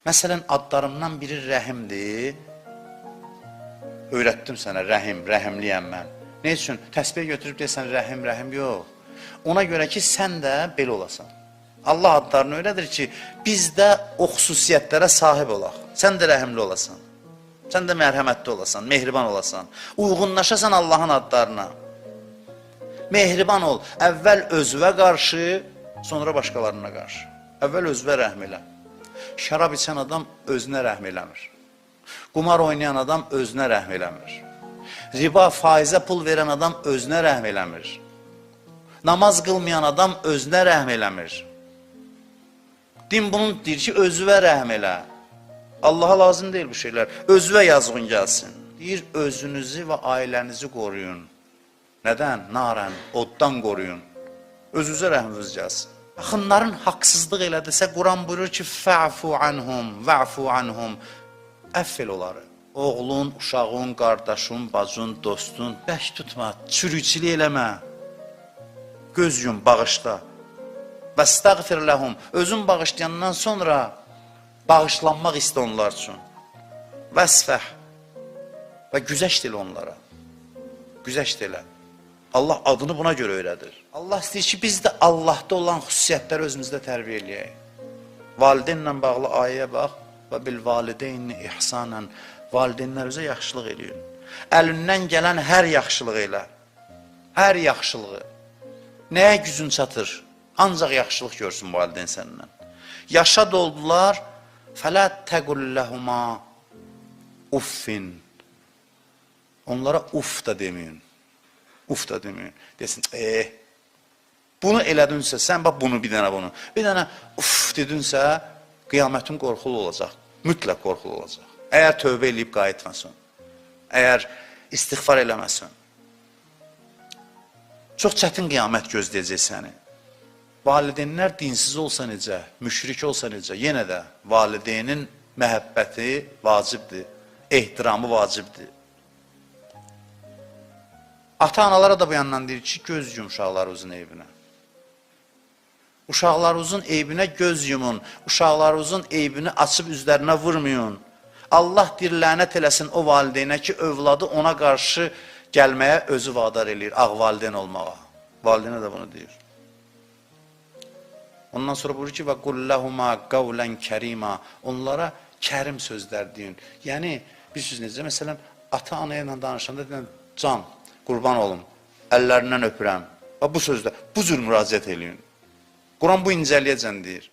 Məsələn, adlarımdan biri rəhimdir. Öyrətdim sənə, rəhim, rəhimliyəm mən. Ne üçün? Təsbih götürüb deyəsən, rəhim, rəhim, yox. Ona görə ki, sən də belə olasan. Allah adlarını öylədir ki, biz də o xüsusiyyətlərə sahib olaq. Sən də rəhimli olasan. Sən də mərhəmətli olasan, mehriban olasan. Uyğunlaşasan Allahın adlarına. Mehriban ol. Əvvəl özünə qarşı, sonra başqalarına qarşı. Əvvəl özünə rəhm elə. Şərab içən adam özünə rəhm eləmir. Qumar oynayan adam özünə rəhm eləmir. Riba, faizə pul verən adam özünə rəhm eləmir. Namaz qılmayan adam özünə rəhm eləmir. Din bunun deyir ki, özünə rəhm elə. Allaha lazım deyil bu şeylər. Özünə yazğın gəlsin. Deyir, özünüzü və ailənizi qoruyun. Nədən? Narən, oddan qoruyun. Özünüzə rəhminiz gəlsin. Yaxınların haqsızlıq elədirsə, Quran buyurur ki, fə'fu anhum, və'fu anhum. Əffel onları. Oğlun, uşağın, qardaşın, bacın, dostun, bək tutma, çürükçülük eləmə. Göz yum, bağışla. Və stəğfir ləhum. Özün bağışlayandan sonra bağışlanmaq istə onlar üçün. Vəsfəh. Və güzəşt elə onlara. Güzəşt elə. Allah adını buna görə öyrədir. Allah istəyir ki, biz də Allahda olan xüsusiyyətləri özümüzdə tərbiyə eləyək. Valideynlə bağlı ayəyə bax. Və bil valideyni ihsanən. Valideynlərinizə yaxşılıq eləyin. Əlindən gələn hər yaxşılıq elə. Hər yaxşılığı. Nəyə gücün çatır? Ancaq yaxşılıq görsün valideyn səndən. Yaşa doldular. Fələ təqulləhuma uffin. Onlara uf da deməyin. Uf da deməyin. Desin, bunu elədinsə, sən bax bunu, bir dənə bunu. Bir dənə uf dedinsə, qiyamətin qorxulu olacaq. Mütləq qorxulu olacaq. Əgər tövbə eləyib qayıtmasın. Əgər istiğfar eləməsin. Çox çətin qiyamət gözləyəcək səni. Valideynlər dinsiz olsa necə, müşrik olsa necə, yenə də valideynin məhəbbəti vacibdir, ehtiramı vacibdir. Ata-analara da bu yandan deyir ki, göz yum uşaqlarınızın eybinə. Uşaqlarınızın eybinə göz yumun, uşaqlarınızın eybini açıb üzlərinə vurmayın. Allah deyir, lənət eləsin o valideynə ki, övladı ona qarşı gəlməyə özü vadar eləyir, ağ valideyn olmağa. Valideynə də bunu deyir. Ondan sonra buyurur ki, və qulləhuma qavlən kərima. Onlara kərim sözlər deyin. Yəni, bir söz necə? Məsələn, ata-ana ilə danışanda deyən, can, qurban olum, əllərindən öpürəm. Və bu sözdə, bu cür müraciət eləyin. Quran bu incəliyəcən deyir.